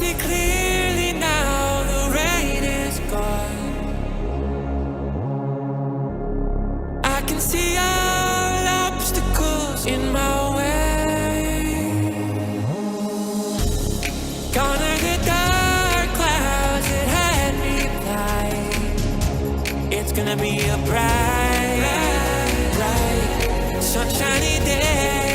see clearly now, the rain is gone. I can see all obstacles in my way. Gone are the dark clouds that had me blind. It's gonna be a bright, bright, sunshiny day.